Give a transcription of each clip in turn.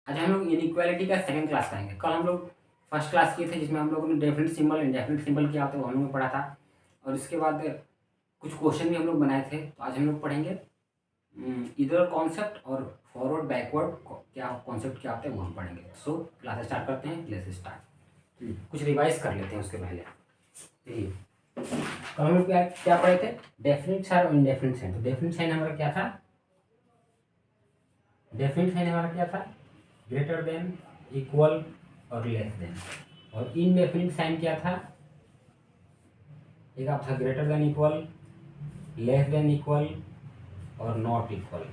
आज हम लोग इनइक्वालिटी का सेकंड क्लास करेंगे। कल हम लोग फर्स्ट क्लास किए थे जिसमें हम लोगों ने डेफिनेट सिंबल इंडेफिनिट सिंबल क्या होता है वो हम लोगों ने पढ़ा था, और इसके बाद कुछ क्वेश्चन भी हम लोग बनाए थे। तो आज हम लोग पढ़ेंगे इधर कॉन्सेप्ट और फॉरवर्ड बैकवर्ड क्या कॉन्सेप्ट क्या होता है वो हम पढ़ेंगे। सो क्लास स्टार्ट करते हैं। Let's start. कुछ रिवाइज कर लेते हैं उसके पहले। देखिए कल हम लोग क्या क्या पढ़े थे, डेफिनेट साइन और इंडेफिनिट साइन। तो डेफिनेट साइन हमारा क्या था, डेफिनेट साइन हमारा क्या था, ग्रेटर देन, इक्वल और लेस देन। और इनडेफिनिट साइन क्या था, एक आप था greater than equal, less than equal और नॉट इक्वल,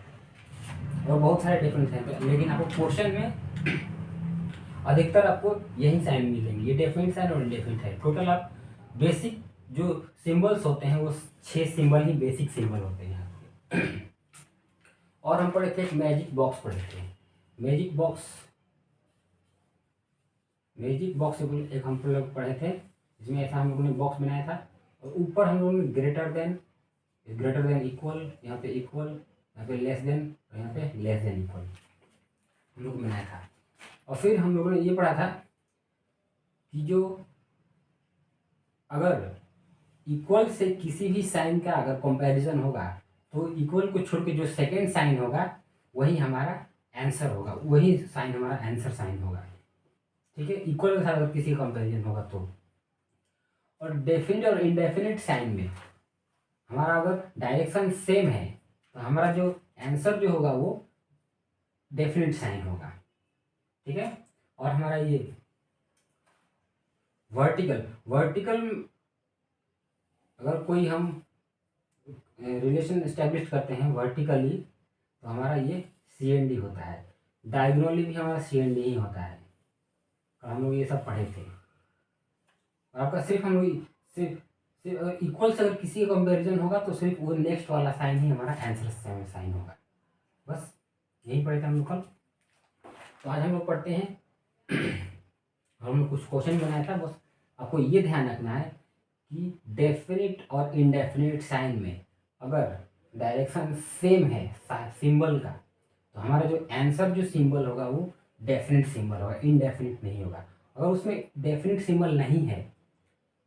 और बहुत सारे डिफरेंट साइन थे। लेकिन आपको क्वेश्चन में अधिकतर आपको यही साइन मिलेंगे, ये डेफिनेट साइन और इनडेफिनिट साइन। टोटल आप बेसिक जो सिंबल्स होते हैं वो 6 सिंबल ही बेसिक सिंबल होते हैं यहाँ पे। और हम पढ़े थे एक मैजिक बॉक्स पढ़े थे। मैजिक बॉक्स एक हम लोग पढ़े थे जिसमें ऐसा हम लोगों ने बॉक्स बनाया था, और ऊपर हम लोगों ने ग्रेटर देन इक्वल, यहाँ पे इक्वल, यहाँ पे लेस देन और यहाँ पे लेस देन इक्वल हम लोग बनाया था। और फिर हम लोगों ने ये पढ़ा था कि जो अगर इक्वल से किसी भी साइन का अगर कंपैरिजन होगा तो इक्वल को छोड़ के जो सेकेंड साइन होगा वही हमारा आंसर होगा, वही साइन हमारा आंसर साइन होगा। ठीक है, इक्वल के साथ अगर किसी का कंपेरिजन होगा तो। और डेफिनेट और इनडेफिनेट साइन में हमारा अगर डायरेक्शन सेम है तो हमारा जो आंसर जो होगा वो डेफिनेट साइन होगा। ठीक है, और हमारा ये वर्टिकल अगर कोई हम रिलेशन एस्टेब्लिश करते हैं वर्टिकली तो हमारा ये CND होता है। डायगोनली भी हमारा CND ही होता है। और हम लोग ये सब पढ़े थे। और आपका सिर्फ हम लोग सिर्फ इक्वल से अगर किसी का कंपेरिजन होगा तो सिर्फ वो नेक्स्ट वाला साइन ही हमारा आंसर साइन होगा। बस यही पढ़े थे हम लोग कल। तो आज हम लोग पढ़ते हैं। हम लोग कुछ क्वेश्चन बनाया था, बस आपको ये ध्यान रखना है कि डेफिनेट और इनडेफिनेट साइन में अगर डायरेक्शन सेम है सिंबल का तो हमारा जो आंसर जो सिंबल होगा वो डेफिनेट सिंबल होगा, इनडेफिनेट नहीं होगा। अगर उसमें डेफिनेट सिंबल नहीं है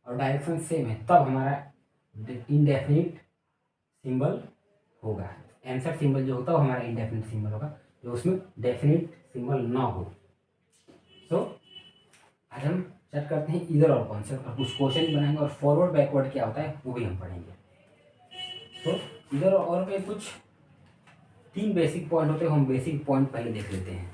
और डायरेक्शन सेम है तब हमारा इनडेफिनिट सिंबल होगा। आंसर सिंबल जो होता है वो हमारा इनडेफिनिट सिंबल होगा, जो उसमें डेफिनिट सिंबल ना हो। सो आज हम चेक करते हैं इधर और कॉन्सेप्ट, और कुछ क्वेश्चन बनाएंगे, और फॉरवर्ड बैकवर्ड क्या होता है वो भी हम पढ़ेंगे। तो इधर और में कुछ 3 बेसिक पॉइंट होते हैं, हम बेसिक पॉइंट पहले देख लेते हैं।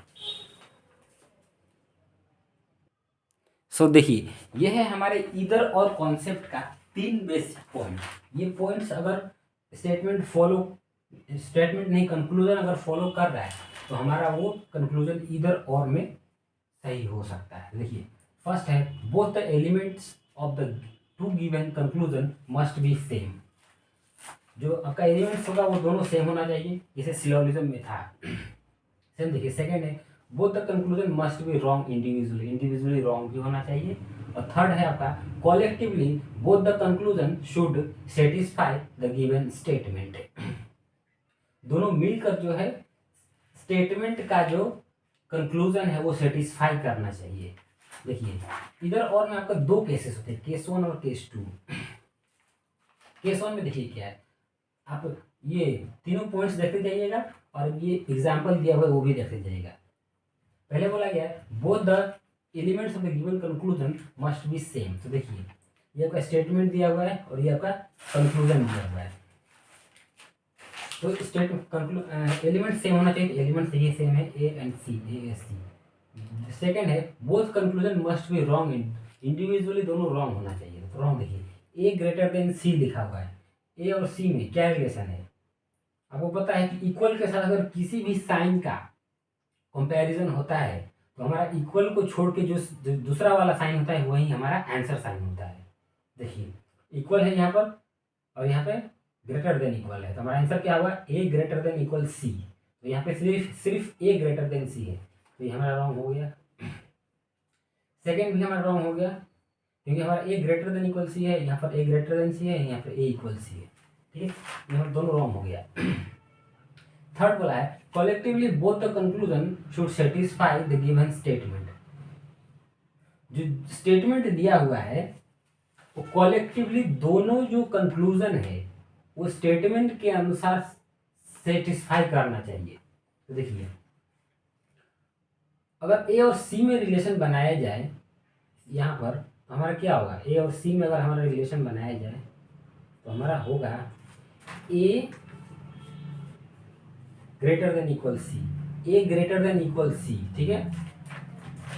सो देखिए ये है हमारे इधर और कॉन्सेप्ट का 3 बेसिक पॉइंट। ये पॉइंट्स अगर स्टेटमेंट नहीं कंक्लूजन अगर फॉलो कर रहा है तो हमारा वो कंक्लूजन इधर और में सही हो सकता है। देखिए फर्स्ट है both the elements of the two given conclusion must B same. जो आपका एलिमेंट्स होगा वो दोनों सेम होना चाहिए, जैसे सिलोजिज्म में था। सेम देखिए सेकंड है both the conclusion must be wrong individually wrong भी होना चाहिए। और थर्ड है आपका collectively both the conclusion should satisfy the given statement. दोनों मिलकर जो है स्टेटमेंट का जो कंक्लूजन है वो सेटिस्फाई करना चाहिए। देखिए इधर और में आपका 2 केसेस होते हैं, केस 1 और केस 2। केस 1 में देखिए क्या है, आप ये तीनों पॉइंट्स देखते जाइएगा और ये एग्जाम्पल दिया हुआ है वो भी देखते जाइएगा। पहले बोला गया है both the elements of the given conclusion must B same. तो देखिए ये आपका स्टेटमेंट दिया हुआ है और ये आपका कंक्लूजन दिया हुआ है। तो एलिमेंट सेम होना चाहिए, एलिमेंट ये सेम है A and C, A S C। Second है both conclusion must be wrong individually दोनों रॉन्ग होना चाहिए। तो रॉन्ग देखिए A ग्रेटर देन C लिखा हुआ है, A और C में क्या रिलेशन है आपको पता है कि इक्वल के साथ अगर किसी भी साइन का कंपैरिजन होता है तो हमारा इक्वल को छोड़ के जो दूसरा वाला साइन होता है वही हमारा आंसर साइन होता है। देखिए इक्वल है यहाँ पर और यहाँ पे ग्रेटर देन इक्वल है, तो हमारा आंसर क्या हुआ A greater than equal C। तो यहाँ पे सिर्फ A ग्रेटर देन C है, तो ये हमारा रॉन्ग हो गया। सेकेंड भी हमारा रॉन्ग हो गया क्योंकि हमारा A greater than equal C है, यहाँ पर A ग्रेटर देन C है, यहाँ पर A इक्वल C है। ठीक है, यहाँ दोनों रॉन्ग हो गया। थर्ड बोला है collectively both the conclusion should satisfy the given statement. जो स्टेटमेंट दिया हुआ है वो कॉलेक्टिवली दोनों जो कंक्लूजन है वो स्टेटमेंट के अनुसार सेटिस्फाई करना चाहिए। तो देखिए, अगर ए और सी में रिलेशन बनाया जाए यहाँ पर, तो हमारा क्या होगा, ए और सी में अगर हमारा रिलेशन बनाया जाए तो हमारा होगा ए ग्रेटर देन इक्वल सी, ए ग्रेटर देन इक्वल सी। ठीक है,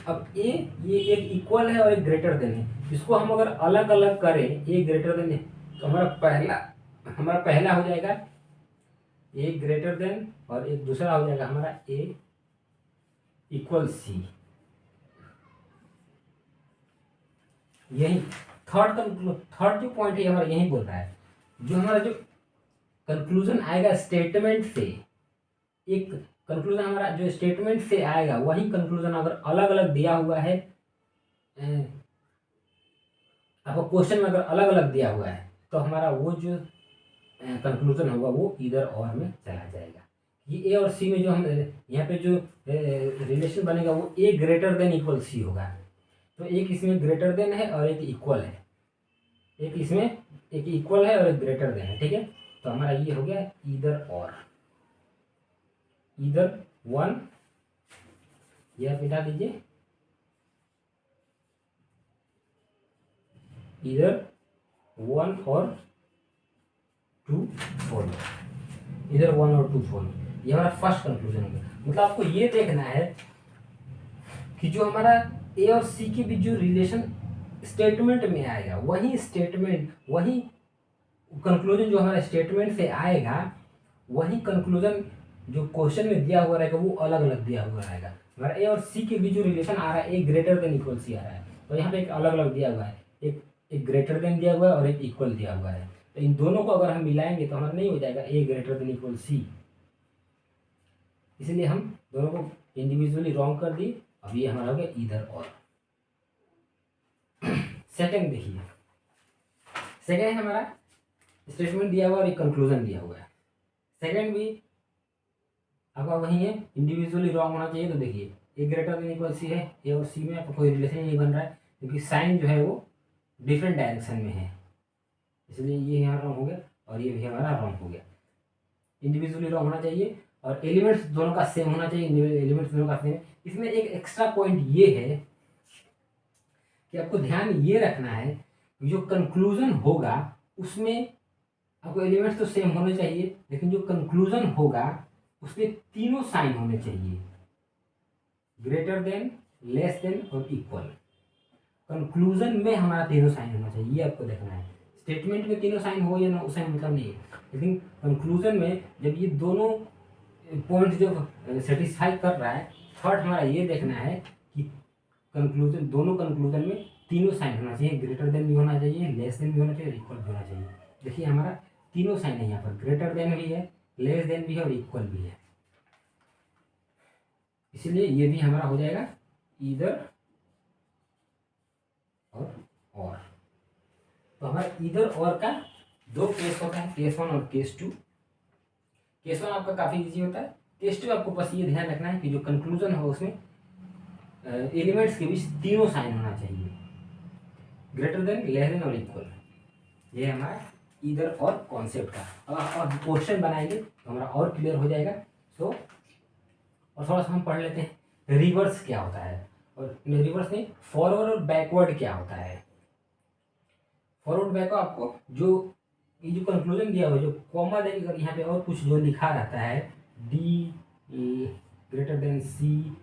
अब ए ये एक इक्वल है और एक ग्रेटर देन है, इसको हम अगर अलग अलग करें ए ग्रेटर देन है तो हमारा पहला हो जाएगा ए ग्रेटर देन और एक दूसरा हो जाएगा हमारा ए इक्वल सी। यही थर्ड जो पॉइंट है हमारा यही बोल रहा है, जो हमारा जो कंक्लूजन आएगा स्टेटमेंट से, एक कंक्लूजन हमारा जो स्टेटमेंट से आएगा वही कंक्लूजन अगर अलग अलग दिया हुआ है, आपको क्वेश्चन में अगर अलग अलग दिया हुआ है तो हमारा वो जो कंक्लूजन होगा वो इधर और में चला जाएगा। ये ए और सी में जो हम यहाँ पे जो रिलेशन बनेगा वो ए ग्रेटर देन इक्वल सी होगा। तो एक इसमें ग्रेटर देन है और एक इक्वल है, एक इसमें एक इक्वल है और एक ग्रेटर देन है। ठीक है, तो हमारा ये हो गया इधर और, इधर वन, ये आप मिटा दीजिए, इधर वन और टू फॉलो, इधर वन और टू फॉलो। ये हमारा फर्स्ट कंक्लूजन होगा। मतलब आपको ये देखना है कि जो हमारा ए और सी के बीच जो रिलेशन स्टेटमेंट में आएगा वही स्टेटमेंट, वही कंक्लूजन जो हमारा स्टेटमेंट से आएगा वही कंक्लूजन जो क्वेश्चन में दिया हुआ रहेगा वो अलग अलग दिया हुआ रहेगा। हमारा ए और सी के बीच जो रिलेशन आ रहा है ए ग्रेटर देन इक्वल सी आ रहा है, तो यहाँ पे एक अलग अलग दिया हुआ है, एक ग्रेटर देन दिया हुआ है और एक इक्वल दिया हुआ है। तो इन दोनों को अगर हम मिलाएंगे तो हमारा नहीं हो जाएगा ए ग्रेटर देन इक्वल सी, इसलिए हम दोनों को इंडिविजुअली रॉन्ग कर दिए। अब ये हमारा हो गया इधर और। सेकंड देखिए, सेकंड हमारा स्टेटमेंट दिया हुआ और एक कंक्लूजन दिया हुआ है। सेकंड भी आपका वही है, इंडिविजुअली रॉन्ग होना चाहिए। तो देखिए ए ग्रेटर देन इक्वल सी है, ए और सी में आपका कोई रिलेशन नहीं बन रहा है क्योंकि साइन जो है वो डिफरेंट डायरेक्शन में है, इसलिए ये यहाँ रॉन्ग हो गया और ये भी हमारा रॉन्ग हो गया। इंडिविजुअली रॉन्ग होना चाहिए और एलिमेंट्स दोनों का सेम होना चाहिए, एलिमेंट्स दोनों का सेम। इसमें एक एक्स्ट्रा पॉइंट ये है कि आपको ध्यान ये रखना है जो कंक्लूजन होगा उसमें आपको एलिमेंट्स तो सेम होने चाहिए, लेकिन जो कंक्लूजन होगा उसमें तीनों साइन होने चाहिए, ग्रेटर देन, लेस देन और इक्वल। कंक्लूजन में हमारा तीनों साइन होना चाहिए, ये आपको देखना है। स्टेटमेंट में तीनों साइन हो या ना उससे मतलब नहीं है, लेकिन कंक्लूजन में जब ये दोनों पॉइंट जो सेटिस्फाई कर रहा है, थर्ड हमारा ये देखना है कि कंक्लूजन, दोनों कंक्लूजन में तीनों साइन होना चाहिए, ग्रेटर देन भी होना चाहिए, लेस देन भी होना चाहिए और इक्वल भी होना चाहिए। देखिए हमारा तीनों साइन है यहाँ पर, ग्रेटर देन भी है, लेस देन भी है और इक्वल भी है, इसलिए ये भी हमारा हो जाएगा इधर और। तो हमारा इधर और का दो केस होता है, केस वन और केस टू। केस वन आपका काफ़ी इजी होता है, केस टू आपको बस ये ध्यान रखना है कि जो कंक्लूजन हो उसमें एलिमेंट्स के बीच तीनों साइन होना चाहिए, ग्रेटर देन, लेस देन और इक्वल। ये है हमारा इधर और कॉन्सेप्ट का। और क्वेश्चन बनाएंगे तो हमारा और क्लियर हो जाएगा। सो और थोड़ा सा हम पढ़ लेते हैं रिवर्स क्या होता है, और रिवर्स नहीं, फॉरवर्ड और बैकवर्ड क्या होता है। फॉरवर्ड बैकवर्ड आपको जो ये जो कंक्लूजन दिया हुआ है, जो कॉमा देकर अगर यहाँ पे और कुछ जो लिखा रहता है D A greater than C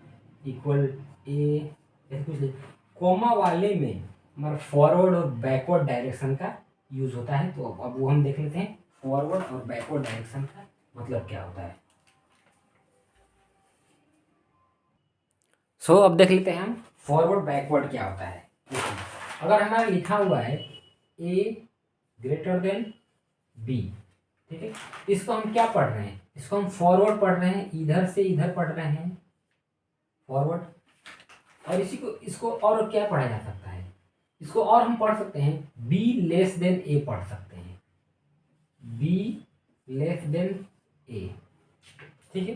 equal A, ऐसे कुछ कॉमा वाले में हमारा फॉरवर्ड और बैकवर्ड डायरेक्शन का यूज होता है। तो अब वो हम देख लेते हैं फॉरवर्ड और बैकवर्ड डायरेक्शन का मतलब क्या होता है। सो अब देख लेते हैं हम फॉरवर्ड बैकवर्ड क्या होता है। अगर हमारा लिखा हुआ है ए ग्रेटर देन बी, ठीक है, इसको हम क्या पढ़ रहे हैं, इसको हम फॉरवर्ड पढ़ रहे हैं, इधर से इधर पढ़ रहे हैं फॉरवर्ड। और इसी को, इसको और क्या पढ़ा जा सकता है, इसको और हम पढ़ सकते हैं बी लेस देन ए पढ़ सकते हैं, बी लेस देन ए, ठीक है।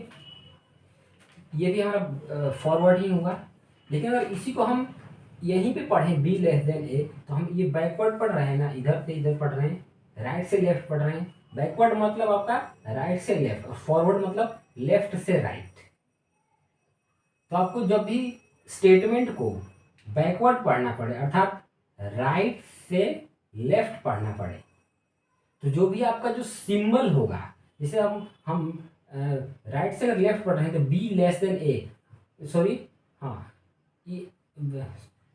ये भी हमारा फॉरवर्ड ही होगा। लेकिन अगर इसी को हम यहीं पे पढ़ें बी लेस देन ए, तो हम ये बैकवर्ड पढ़ रहे हैं ना, इधर से इधर पढ़ रहे हैं, राइट से लेफ्ट पढ़ रहे हैं। बैकवर्ड मतलब आपका राइट से लेफ्ट, और फॉरवर्ड मतलब लेफ्ट से राइट। तो आपको जब भी स्टेटमेंट को बैकवर्ड पढ़ना पड़े, अर्थात राइट से लेफ्ट पढ़ना पड़े, तो जो भी आपका जो सिंबल होगा, जैसे हम राइट से अगर लेफ्ट पढ़ रहे हैं तो be less than A, sorry, हाँ, ये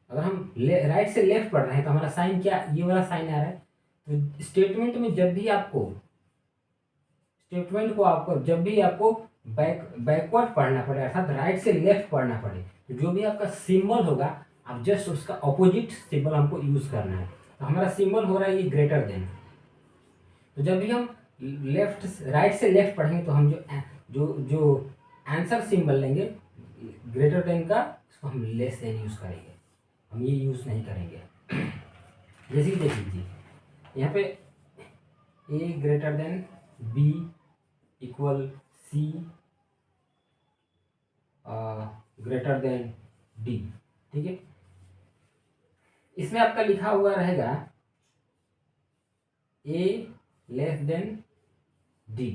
अगर हम राइट से लेफ्ट पढ़ रहे हैं तो हमारा साइन क्या, ये वाला साइन आ रहा है। तो स्टेटमेंट में जब भी आपको जब भी आपको बैकवर्ड पढ़ना पड़े, अर्थात राइट से लेफ्ट पढ़ना पड़े, तो जो भी आपका सिंबल होगा, आप जस्ट उसका ऑपोजिट सिंबल हमको यूज करना है। तो हमारा सिंबल हो रहा है ये ग्रेटर देन। तो जब भी हम राइट से लेफ्ट पढ़ेंगे तो हम जो जो आंसर सिंबल लेंगे ग्रेटर देन का, उसको हम लेस देन यूज करेंगे, हम ये यूज नहीं करेंगे। जैसे कि देख लीजिए यहाँ पे A greater than B equal C greater than D, ठीक है। इसमें आपका लिखा हुआ रहेगा ए लेस देन डी,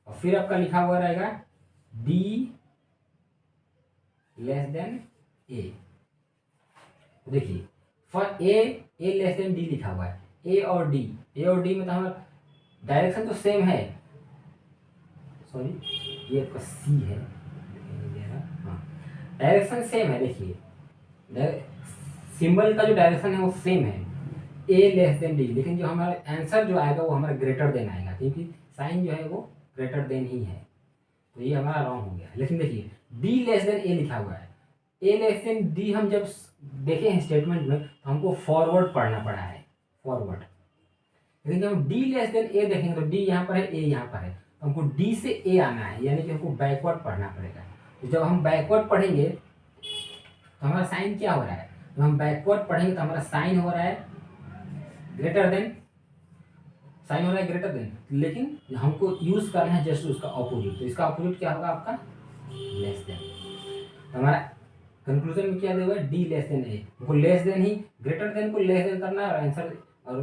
और फिर आपका लिखा हुआ रहेगा डी लेस देन ए। देखिए for a less than D लिखा हुआ है, ए और डी में तो हमारा डायरेक्शन तो सेम है, सॉरी ये आपका सी है, हाँ डायरेक्शन सेम है। देखिए सिंबल का जो डायरेक्शन है वो सेम है, ए लेस देन डी, लेकिन जो हमारा आंसर जो आएगा वो हमारा ग्रेटर देन आएगा, क्योंकि साइन जो है वो ग्रेटर देन ही है। तो ये हमारा रॉन्ग हो गया। लेकिन देखिए डी लेस देन ए लिखा हुआ है, ए लेस देन डी हम जब देखे हैं स्टेटमेंट में तो हमको फॉरवर्ड पढ़ना पड़ा है, फॉरवर्ड। लेकिन जब हम डी लेस देन ए देखेंगे तो डी यहाँ पर है, ए यहाँ पर है, तो हमको डी से ए आना है, यानी कि हमको बैकवर्ड पढ़ना पड़ेगा। तो जब हम बैकवर्ड पढ़ेंगे तो हमारा साइन क्या हो रहा है, जब हम बैकवर्ड पढ़ेंगे तो हमारा साइन हो रहा है ग्रेटर देन, साइन हो रहा है ग्रेटर देन, लेकिन हमको यूज करना है जस्ट उसका ऑपोजिट। तो इसका ऑपोजिट क्या होगा आपका लेस देन। तो हमारा कंक्लूजन में क्या दिया हुआ है डी लेस देन ए, हमको लेस देन ही, ग्रेटर देन को लेस देन करना है, और आंसर और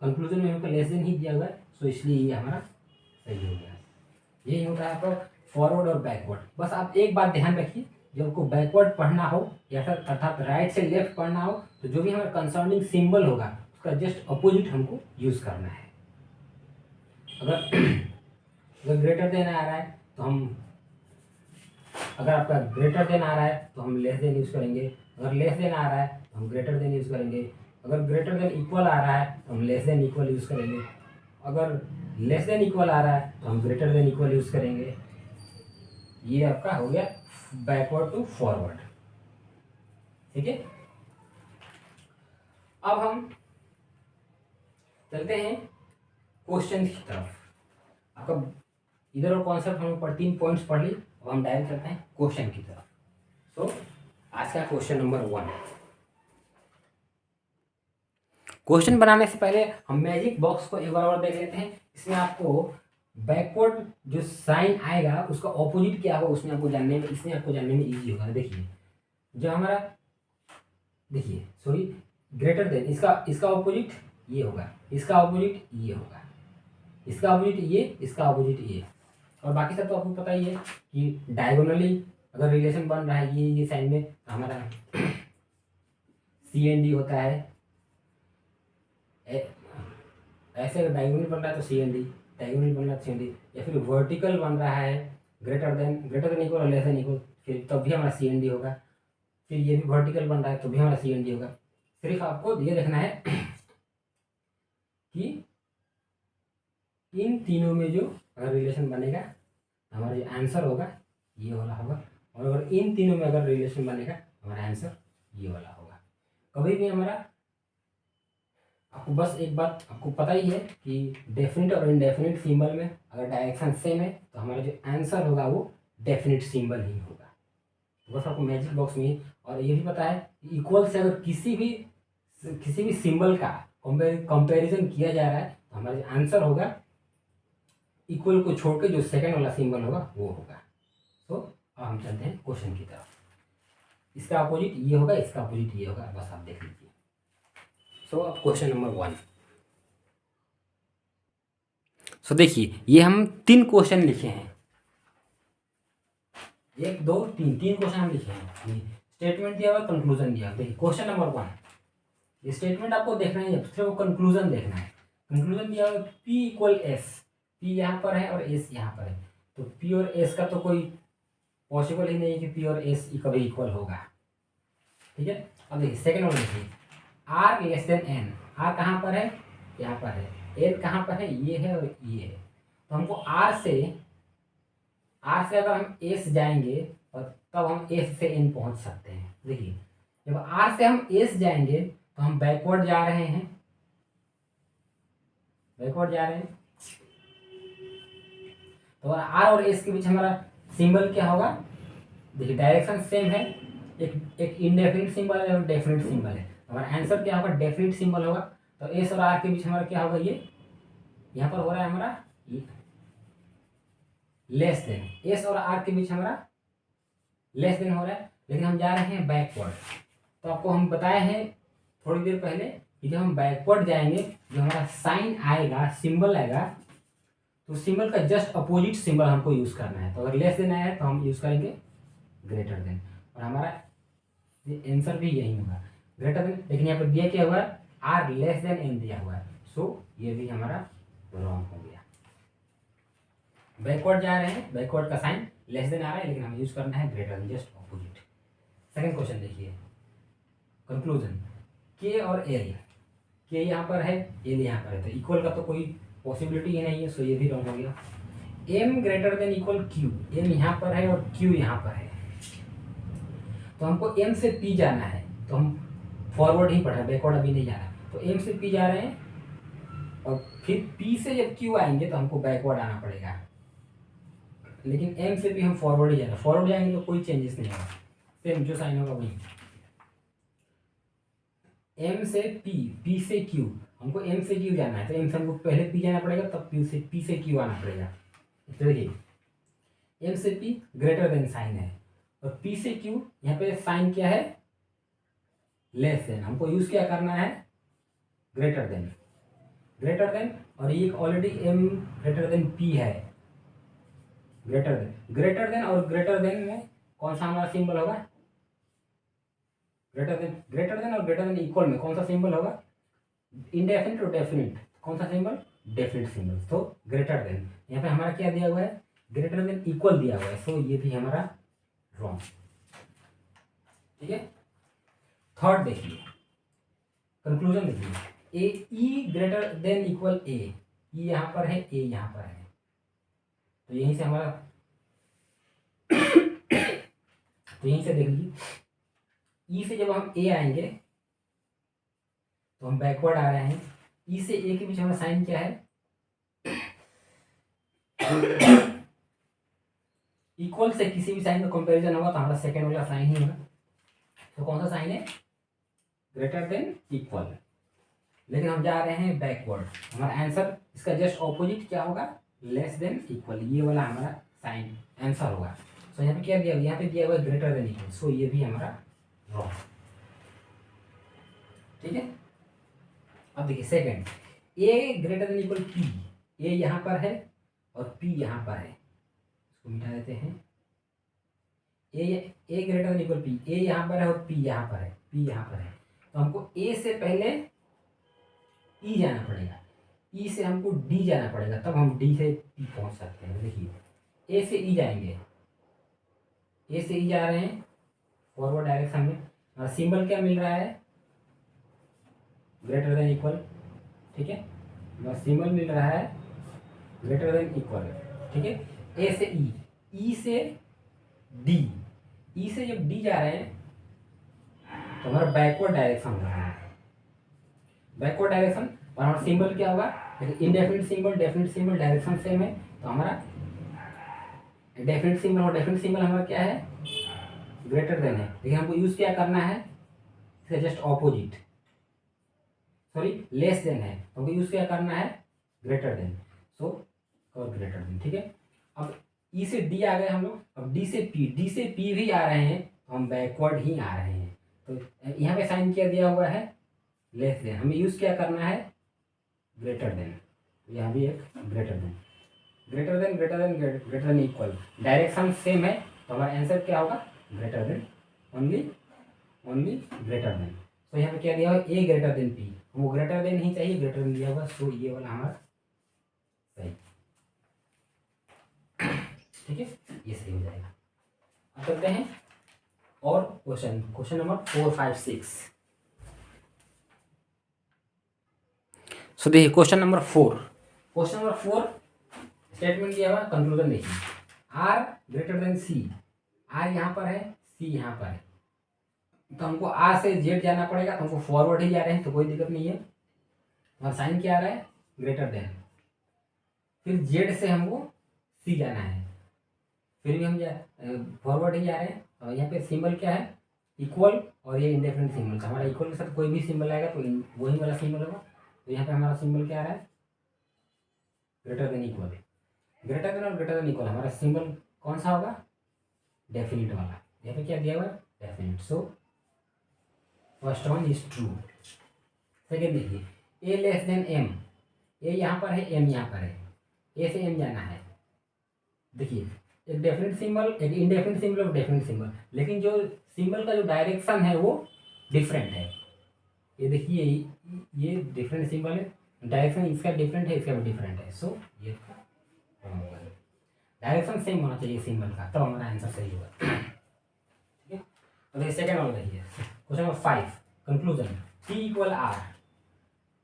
कंक्लूजन में हमको लेस देन ही दिया हुआ है, सो इसलिए ये हमारा सही हो गया। यही होता है आपका फॉरवर्ड और बैकवर्ड। बस आप एक बात ध्यान रखिए, जब आपको बैकवर्ड पढ़ना हो या फिर अर्थात राइट से लेफ्ट पढ़ना हो, तो जो भी हमारा कंसर्निंग सिंबल होगा उसका जस्ट अपोजिट हमको यूज करना है। अगर ग्रेटर देन आ रहा है तो हम, अगर आपका ग्रेटर देन आ रहा है तो हम लेस देन यूज करेंगे, अगर लेस देन आ रहा है तो हम ग्रेटर देन यूज करेंगे, अगर ग्रेटर देन इक्वल आ रहा है तो हम लेस देन इक्वल यूज करेंगे, अगर लेस देन इक्वल आ रहा है तो हम ग्रेटर देन इक्वल यूज करेंगे। ये आपका हो गया बैकवर्ड टू फॉरवर्ड, ठीक है। अब हम चलते हैं क्वेश्चन की तरफ। आपका इधर और कॉन्सेप्ट हम ऊपर 3 पॉइंट्स पढ़ ली, अब हम डायरेक्ट करते हैं क्वेश्चन की तरफ। सो आज का क्वेश्चन नंबर 1। क्वेश्चन बनाने से पहले हम मैजिक बॉक्स को एक बार और देख लेते हैं। इसमें आपको बैकवर्ड जो साइन आएगा उसका ऑपोजिट क्या होगा उसमें आपको जानने में, इसमें आपको जानने में इजी होगा। देखिए जो हमारा, देखिए सॉरी ग्रेटर देन, इसका ऑपोजिट ये होगा, इसका ऑपोजिट ये होगा, इसका ऑपोजिट ये, इसका ऑपोजिट ये, और बाकी सब तो आपको पता ही है कि डायगोनली अगर रिलेशन बन रहा है ये साइन में तो हमारा सी एन डी होता है। ऐसे अगर डायगोनल बन रहा है तो सी एन डी, डायगोनल बन रहा है सी एन डी, या फिर वर्टिकल बन रहा है ग्रेटर देन इक्वल और लेस देन इक्वल, फिर तब भी हमारा सी एन डी होगा। फिर ये भी वर्टिकल बन रहा है तो भी हमारा सी एन डी होगा। सिर्फ आपको ये देखना है कि इन तीनों में जो अगर रिलेशन बनेगा हमारा जो आंसर होगा ये वाला होगा, और अगर इन तीनों में अगर रिलेशन बनेगा हमारा आंसर ये वाला होगा। कभी भी हमारा, आपको बस एक बात आपको पता ही है कि डेफिनेट और इनडेफिनेट सिंबल में अगर डायरेक्शन सेम है तो हमारा जो आंसर होगा वो डेफिनेट सिंबल ही होगा। बस आपको मैजिक बॉक्स में, और ये भी पता है कि इक्वल से अगर किसी भी सिंबल का कंपैरिजन किया जा रहा है तो हमारा जो आंसर होगा इक्वल को छोड़ के जो सेकंड वाला सिंबल होगा वो होगा। तो अब हम चलते हैं क्वेश्चन की तरफ। इसका अपोजिट ये होगा, इसका अपोजिट ये होगा, बस आप देख लीजिए। सो अब क्वेश्चन नंबर 1। सो देखिए, ये हम 3 क्वेश्चन लिखे हैं, 1 2 3 3 क्वेश्चन हम लिखे हैं। स्टेटमेंट दिया हुआ, कंक्लूजन दिया हुआ। देखिए क्वेश्चन नंबर 1, ये स्टेटमेंट आपको देखना है, फिर वो कंक्लूजन देखना है। कंक्लूजन दिया हुआ P इक्वल एस, P यहाँ पर है और S यहाँ पर है, तो P और S का तो कोई पॉसिबल ही नहीं है कि P और S कभी इक्वल होगा। ठीक है, अब देखिए सेकेंड वन देखिए, R less than N। R कहाँ पर है, यहाँ पर है। N कहाँ पर है, ये है और ये है। तो हमको R से अगर हम S जाएंगे और तब हम S से N पहुंच सकते हैं। देखिए जब R से हम S जाएंगे तो हम बैकवर्ड जा रहे हैं, तो R और S के बीच हमारा सिंबल क्या होगा, देखिए डायरेक्शन सेम है, एक इनडेफिनिट सिंबल है और डेफिनिट सिंबल है। हमारा आंसर क्या होगा, डेफिनिट सिंबल होगा। तो S और R के बीच हमारा क्या होगा, ये यहाँ पर हो रहा है हमारा लेस देन, S और R के बीच हमारा लेस देन हो रहा है, लेकिन हम जा रहे हैं बैकवर्ड। तो आपको हम बताए हैं थोड़ी देर पहले कि जब हम बैकवर्ड जाएंगे, जो हमारा साइन आएगा, सिंबल आएगा, तो सिंबल का जस्ट अपोजिट सिंबल हमको यूज करना है। तो अगर लेस देन आया है तो हम यूज करेंगे ग्रेटर देन, और हमारा आंसर भी यही होगा, ग्रेटर देन। लेकिन यहाँ पर दिया क्या हुआ है, R लेस देन N दिया हुआ है, सो ये भी हमारा रॉन्ग हो गया। बैकवर्ड जा रहे हैं, बैकवर्ड का साइन लेस देन आ रहा है, लेकिन हमें यूज करना है greater than, just opposite. Second question देखिए, कंक्लूजन K और L, K यहाँ पर है, L यहाँ पर है, तो इक्वल का तो कोई पॉसिबिलिटी ही नहीं है, सो ये भी रॉन्ग हो गया। M greater than equal Q, M यहाँ पर है और Q यहाँ पर है, तो हमको M से P जाना है, तो हम फॉरवर्ड ही पढ़ रहे हैं, बैकवर्ड अभी नहीं जा रहा है। तो M से P जा रहे हैं और फिर P से जब Q आएंगे तो हमको बैकवर्ड आना पड़ेगा, लेकिन M से P हम फॉरवर्ड ही जा रहे हैं। फॉरवर्ड जाएंगे तो कोई चेंजेस नहीं होगा, सेम जो साइन होगा वही। M से P, P से Q, हमको M से Q जाना है, तो M से हमको पहले P जाना पड़ेगा, तब P से Q आना पड़ेगा। तो देखिए M से P ग्रेटर देन साइन है, और P से Q यहाँ पे साइन क्या है, लेस देन। हमको यूज क्या करना है, ग्रेटर देन, और ये already M greater than P है, ग्रेटर देन और ग्रेटर देन में कौन सा हमारा सिंबल होगा, ग्रेटर देन और ग्रेटर देन इक्वल में कौन सा सिंबल होगा, इनडेफिनिट और डेफिनिट, कौन सा सिंबल, डेफिनिट सिंबल। तो ग्रेटर देन, यहाँ पे हमारा क्या दिया हुआ है, ग्रेटर देन इक्वल दिया हुआ है, सो ये भी हमारा रॉन्ग। ठीक है, थर्ड देखिए, कंक्लूजन देखिए, ए ई ग्रेटर देन इक्वल ए, ई यहाँ पर है, ए यहाँ पर है, तो यहीं से हमारा तो यहीं से देख लीजिए, ई से जब हम ए आएंगे तो हम बैकवर्ड आ रहे हैं। ई से ए के बीच हमारा साइन क्या है, इक्वल से किसी भी साइन का कंपैरिजन होगा तो हमारा सेकंड वाला साइन ही होगा, तो कौन सा साइन है, ग्रेटर देन इक्वल, लेकिन हम जा रहे हैं बैकवर्ड। हमारा आंसर इसका जस्ट ऑपोजिट क्या होगा, लेस देन इक्वल, ये वाला हमारा साइन आंसर होगा। सो यहाँ पे क्या दिया, यहाँ पे दिया हुआ है ग्रेटर देन इक्वल, सो ये भी हमारा रॉन्ग। ठीक है, अब देखिए सेकंड, ए ग्रेटर देन इक्वल पी, ए यहाँ पर है और पी यहाँ पर है, इसको मिटा देते हैं। ए ग्रेटर देन इक्वल पी, ए यहाँ पर है और पी यहाँ पर है, पी यहाँ पर है, तो हमको ए से पहले ई जाना पड़ेगा, ई से हमको डी जाना पड़ेगा, तब हम डी से पी पहुंच सकते हैं। देखिए ए से ई जाएंगे, ए से ई जा रहे हैं फॉरवर्ड डायरेक्शन में, और सिंबल क्या मिल रहा है, ग्रेटर देन इक्वल। ठीक है, सिंबल मिल रहा है ग्रेटर देन इक्वल। ठीक है, ए से ई, ई से डी, ई से जब डी जा रहे हैं तो हमारा बैकवर्ड डायरेक्शन हो रहा है, बैकवर्ड डायरेक्शन, और हमारा सिंबल क्या होगा, indefinite symbol, definite symbol, direction same है, तो हमारा डेफिनिट सिंबल और डेफिनिट सिंबल हमारा क्या है, ग्रेटर देन है, लेकिन हमको यूज क्या करना है, just opposite, sorry less then है, तो हमको यूज क्या करना है, ग्रेटर देन, सो और ग्रेटर देन। ठीक है, अब ई से डी आ गए हम लोग, अब डी से पी भी आ रहे हैं तो हम बैकवर्ड ही आ रहे हैं। तो यहाँ पे साइन क्या दिया हुआ है, लेस देन, हमें यूज़ क्या करना है, ग्रेटर देन। यहाँ भी एक greater than, greater than equal, direction same है तो हमारा आंसर क्या होगा, greater than, only greater than. तो यहाँ पे क्या दिया हुआ, ए ग्रेटर देन पी, वो ग्रेटर देन ही चाहिए, ग्रेटर देन दिया हुआ, सो ये वाला हमारा सही, ठीक है, ये सही हो जाएगा। अब करते हैं और क्वेश्चन नंबर 4, 5, 6। सो देखिए क्वेश्चन नंबर 4 स्टेटमेंट दिया हुआ, कंक्लूजन देखिए, R greater than C, R यहाँ पर है, सी यहाँ पर है, तो हमको आर से जेड जाना पड़ेगा, तो हमको फॉरवर्ड ही जा रहे हैं तो कोई दिक्कत नहीं है। हमारा साइन क्या आ रहा है, ग्रेटर देन, फिर जेड से हमको सी जाना है, फिर भी हम फॉरवर्ड ही जा रहे हैं। और यहाँ पे सिंबल क्या है, इक्वल, और ये इंडिफरेंट सिंबल, तो हमारा इक्वल के साथ कोई भी सिंबल आएगा तो वही वाला सिंबल होगा। तो यहाँ पे हमारा सिंबल क्या आ रहा है, greater than equal, greater than और ग्रेटर देन इक्वल, हमारा सिंबल कौन सा होगा, डेफिनिट वाला। यहाँ पे क्या दिया हुआ है, definite, so first one is true. Second देखिए, ए लेस देन एम, ए यहाँ पर है, एम यहाँ पर है, ए से एम जाना है। देखिए एक डेफिनेट सिंबल, एक इनडेफिनेट सिंबल और डेफिनेट सिंबल, लेकिन जो सिंबल का जो डायरेक्शन है वो डिफरेंट है। ये देखिए ये डिफरेंट सिंबल है, डायरेक्शन इसका डिफरेंट है, इसका भी डिफरेंट है, सो ये डायरेक्शन सेम होना चाहिए सिंबल का, तब हमारा आंसर सही होगा, ठीक है। तो देखिए सेकेंड वाला देखिए, question number 5, conclusion, T equal R,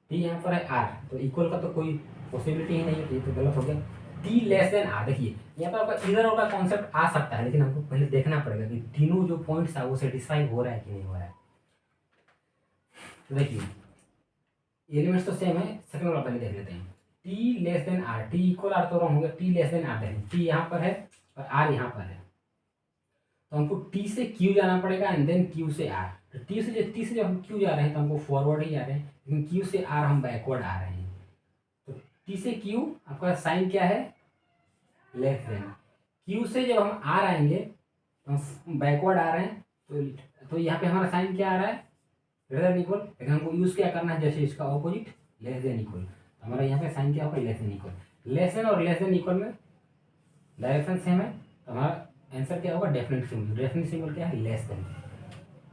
T यहाँ पर है आर, तो इक्वल का तो कोई पॉसिबिलिटी ही नहीं है, ये तो गलत हो गया। टी लेस देन आर, देखिए यहाँ पर आपका इधर का कॉन्सेप्ट आ सकता है, लेकिन हमको पहले देखना पड़ेगा कि तीनों जो पॉइंट्स है वो सेटिस्फाई हो रहा है कि नहीं हो रहा है। तो देखिए एलिमेंट्स तो सेम है, सेकंड वाला पहले देख लेते हैं, T less than R, T equal R तो रॉन्ग हो गया, टी लेस देन आर, देखें टी यहाँ पर है और आर यहाँ पर है, तो हमको टी से क्यू जाना पड़ेगा एंड देन क्यू से आर। तो टी से जब हम क्यू जा रहे हैं तो हमको फॉरवर्ड ही जा रहे हैं, लेकिन क्यू से आर हम बैकवर्ड आ रहे हैं। तो टी से क्यू आपका साइन क्या है, लेस देन, क्यू से जब हम आर आएंगे तो हम बैकवर्ड आ रहे हैं, तो यहाँ पे हमारा साइन क्या आ रहा है, ग्रेटर देन इक्वल, लेकिन हमको यूज़ क्या करना है, जैसे इसका ऑपोजिट लेस देन इक्वल, तो हमारा यहाँ पे साइन क्या होगा, less than equal, less than और लेस देन इक्वल में डायरेक्शन सेम है, तो हमारा आंसर क्या होगा, डेफिनेट सिंबल, डेफिनेट सिंबल क्या है, लेस देन,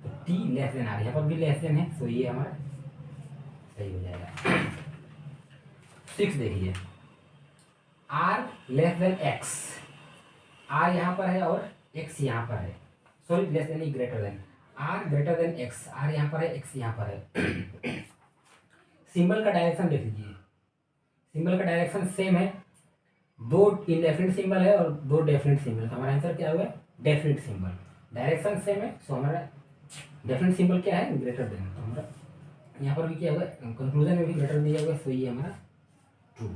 तो टी लेस देन आर, यहाँ पर भी लेस देन है, तो ये हमारा सही हो जाएगा। 6 देखिए, R less than X, R यहाँ पर है और एक्स यहाँ पर है, सॉरी लेस देन ही greater than, R greater than X, R यहाँ पर है, एक्स यहाँ पर है। सिंबल का डायरेक्शन देख लीजिए, सिंबल का डायरेक्शन सेम है, दो इनडेफिनिट सिंबल है और दो डेफिनिट सिंबल, तो हमारा आंसर क्या हुआ, डेफिनिट सिंबल, डायरेक्शन सेम है, सो हमारा डेफिनेट सिंबल क्या है, ग्रेटर देन, तो हमारा यहाँ पर भी क्या हुआ, कंक्लूजन में भी ग्रेटर दिया हुआ, सो ये हमारा ट्रू।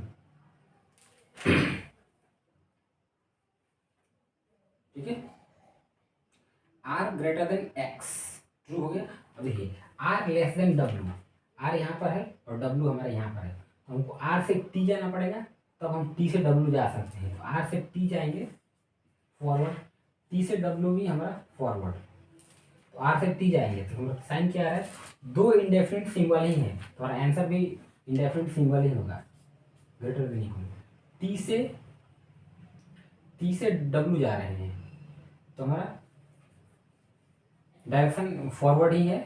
ठीक है, R greater than X, true हो गया। अब देखिए R less than W, R यहाँ पर है और डब्ल्यू हमारे यहाँ पर है, तो हमको आर से टी जाना पड़ेगा, तब हम टी से डब्ल्यू जा सकते हैं, तो आर से टी जाएंगे फॉरवर्ड, टी से डब्ल्यू भी हमारा फॉरवर्ड, तो आर से टी जाएंगे, तो हमारा साइन क्या आ रहा है, दो इंडेफिनिट सिंबल ही है, तो हमारा आंसर भी इंडेफिनिट सिंबल ही होगा, ग्रेटर देन इक्वल, टी से डब्ल्यू जा रहे हैं, तो हमारा डायरेक्शन फॉरवर्ड ही है,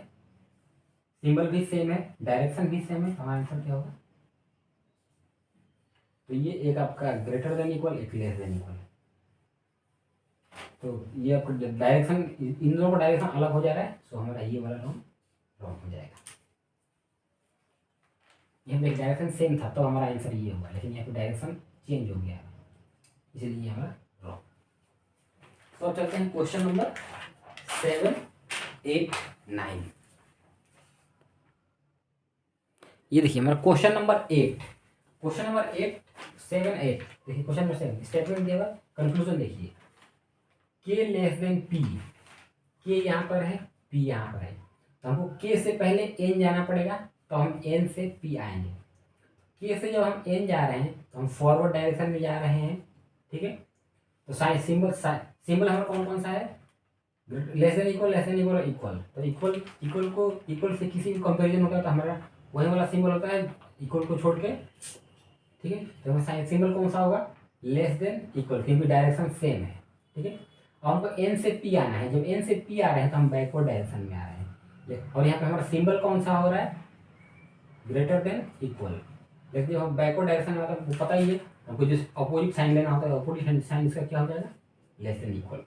सिंबल भी सेम है, डायरेक्शन भी सेम है, तो हमारा आंसर क्या होगा, तो ये एक आपका ग्रेटर देन इक्वल, एक लेस देन इक्वल, तो ये आपका डायरेक्शन, इन दोनों का डायरेक्शन अलग हो जा रहा है, सो हमारा ये वाला रॉन्ग हो जाएगा। यहाँ पे डायरेक्शन सेम था तो हमारा आंसर ये होगा, लेकिन यहाँ पे डायरेक्शन चेंज हो गया, इसलिए हमारा रॉन्ग। तो चलते हैं क्वेश्चन नंबर 7, 8, 9। ये देखिए हमारा क्वेश्चन नंबर 8, 7, 8 देखिए, क्वेश्चन नंबर 7 स्टेटमेंट दिया, कंक्लूजन देखिए, के लेस देन पी, के यहाँ पर है, पी यहाँ पर है, तो हमको के से पहले एन जाना पड़ेगा, तो हम एन से पी आएंगे, के से जब हम एन जा रहे हैं तो हम फॉरवर्ड डायरेक्शन में जा रहे हैं, ठीक है, तो साइन सिंबल हमारा कौन कौन सा है, less than equal, less than equal और इक्वल। तो इक्वल इक्वल को इक्वल से किसी भी कंपेरिजन होता है तो हमारा वही वाला सिंबल होता है इक्वल को छोड़ के, ठीक है। तो हमारा साइन सिंबल कौन सा होगा, लेस देन इक्वल, क्योंकि डायरेक्शन सेम है, ठीक है। और हमको एन से पी आना है, जब एन से पी आ रहे हैं तो हम बैकवर्ड डायरेक्शन में आ रहे हैं, और यहाँ पे हमारा सिंबल कौन सा हो रहा है, ग्रेटर देन इक्वल। लेकिन जब हम बैकवर्ड डायरेक्शन में आता है हमको पता ही है, हमको जिस अपोजिट साइन लेना होता है अपोजिट साइन इसका क्या हो जाएगा, लेस देन इक्वल।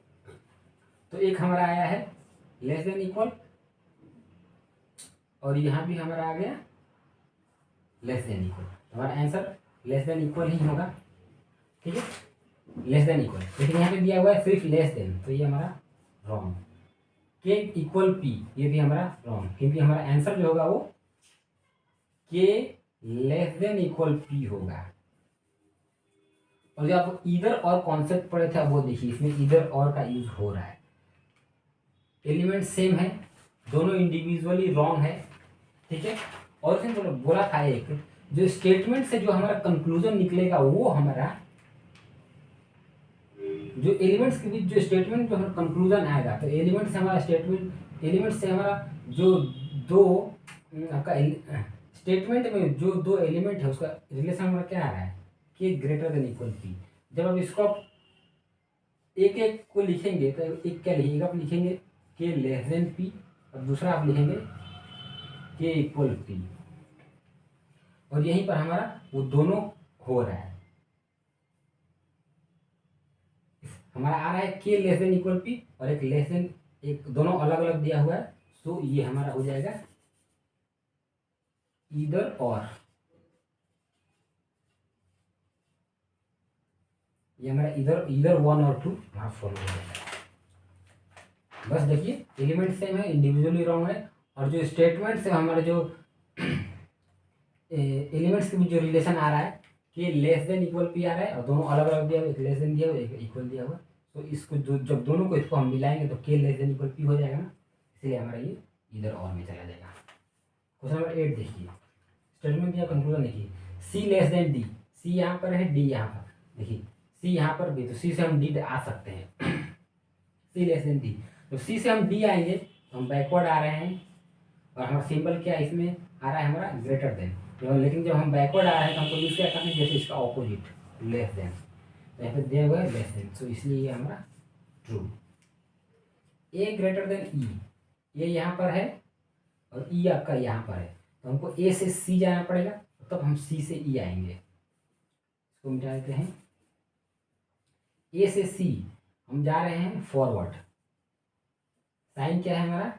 तो एक हमारा आया है लेस देन इक्वल, और यहाँ भी हमारा आ गया लेस देन इक्वल। हमारा आंसर लेस देन इक्वल ही होगा, ठीक है, लेस देन इक्वल। लेकिन यहाँ पे दिया हुआ है सिर्फ लेस देन, तो ये हमारा रॉन्ग। के इक्वल पी, ये भी हमारा रॉन्ग, क्योंकि हमारा आंसर जो होगा वो के लेस देन इक्वल पी होगा। और जो आप इधर और कॉन्सेप्ट पढ़े थे वो देखिए, इसमें इधर और का यूज हो रहा है, एलिमेंट सेम है, दोनों इंडिविजुअली रॉन्ग है, ठीक है। और फिर बोला था एक, जो स्टेटमेंट से जो हमारा कंक्लूजन निकलेगा वो हमारा, जो एलिमेंट्स के बीच जो स्टेटमेंट जो हमारा कंक्लूजन आएगा, तो एलिमेंट से हमारा स्टेटमेंट, एलिमेंट से हमारा जो दो आपका स्टेटमेंट में जो दो एलिमेंट है उसका रिलेशन हमारा क्या आ रहा है, के ग्रेटर देन इक्वल पी। जब आप इसको आप एक एक को लिखेंगे तो एक क्या लिखिएगा, आप लिखेंगे के लेस देन पी, और दूसरा आप लिखेंगे के इक्वल पी, और यहीं पर हमारा वो दोनों हो रहा है, हमारा आ रहा है के लेस देन इक्वल पी और एक लेस देन, एक दोनों अलग अलग दिया हुआ है, तो ये हमारा हो जाएगा इधर और, ये हमारा इधर इधर 1 और 2 हमारा फॉलो हो जाएगा। बस देखिए एलिमेंट सेम है, इंडिविजुअली रॉन्ग है, और जो स्टेटमेंट से हमारे जो एलिमेंट्स के बीच जो रिलेशन आ रहा है कि लेस देन इक्वल पी आ रहा है, और दोनों अलग अलग दिया हुआ, एक लेस देन दिया हुआ एक इक्वल दिया हुआ, तो इसको जब दोनों को इसको हम मिलाएंगे तो के लेस देन इक्वल पी हो जाएगा ना, इसलिए हमारा ये इधर और में चला जाएगा। क्वेश्चन नंबर 8 देखिए, स्टेटमेंट दिया कंक्लूजन देखिए, सी लेस देन डी, सी यहाँ पर है, डी यहाँ पर, देखिए सी यहाँ पर भी, तो सी से हम डी आ सकते हैं सी लेस देन डी, तो सी से हम डी आएंगे तो हम बैकवर्ड आ रहे हैं, और हमारा सिंबल क्या इसमें आ रहा है हमारा ग्रेटर देन, लेकिन जब हम बैकवर्ड आ रहे हैं तो हमको यूज क्या करना है, जैसे इसका ऑपोजिट लेस देन, तो यहाँ पे दिया हुआ है लेस देन, तो इसलिए ये हमारा ट्रू। ए ग्रेटर देन ई, ये यहाँ पर है और ई आपका यहाँ पर है, तो हमको ए से सी जाना पड़ेगा, तब हम सी से ई आएंगे, इसको मिटा देते हैं। ए से सी हम जा रहे हैं फॉरवर्ड, साइन क्या है हमारा,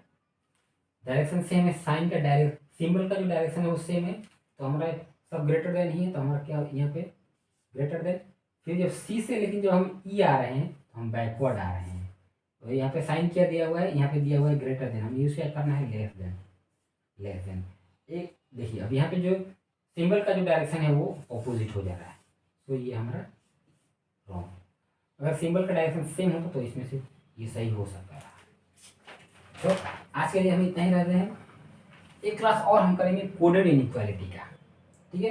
डायरेक्शन सेम है, साइन का डायरेक्ट सिंबल का जो डायरेक्शन है वो सेम है, तो हमारा सब ग्रेटर देन ही है, तो हमारा क्या यहाँ पे ग्रेटर देन। फिर जब सी से लेकिन जब हम ई आ रहे हैं तो हम बैकवर्ड आ रहे हैं, तो यहाँ पे साइन क्या दिया हुआ है, यहाँ पे दिया हुआ है ग्रेटर देन, हम यूज क्या करना है लेस देन, लेस देन। एक देखिए अब यहाँ पे जो सिंबल का जो डायरेक्शन है वो ऑपोजिट हो जा रहा है, तो ये हमारा रॉन्ग। अगर सिंबल का डायरेक्शन सेम हो तो इसमें से ये सही हो सकता है। तो आज के लिए हम इतना ही रहते हैं, एक क्लास और हम करेंगे कोडेड इनइक्वालिटी का, ठीक है,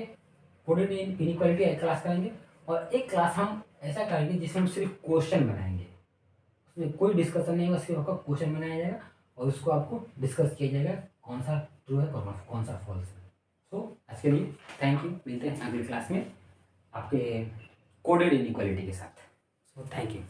कोडेड इनइक्वालिटी एक क्लास करेंगे, और एक क्लास हम ऐसा करेंगे जिसमें हम सिर्फ क्वेश्चन बनाएंगे, उसमें कोई डिस्कशन नहीं होगा, सिर्फ आपका क्वेश्चन बनाया जाएगा और उसको आपको डिस्कस किया जाएगा कौन सा ट्रू है और कौन सा फॉल्स है। तो आज के लिए थैंक यू, मिलते हैं अगली क्लास में आपके कोडेड इनइक्वालिटी के साथ। So thank you.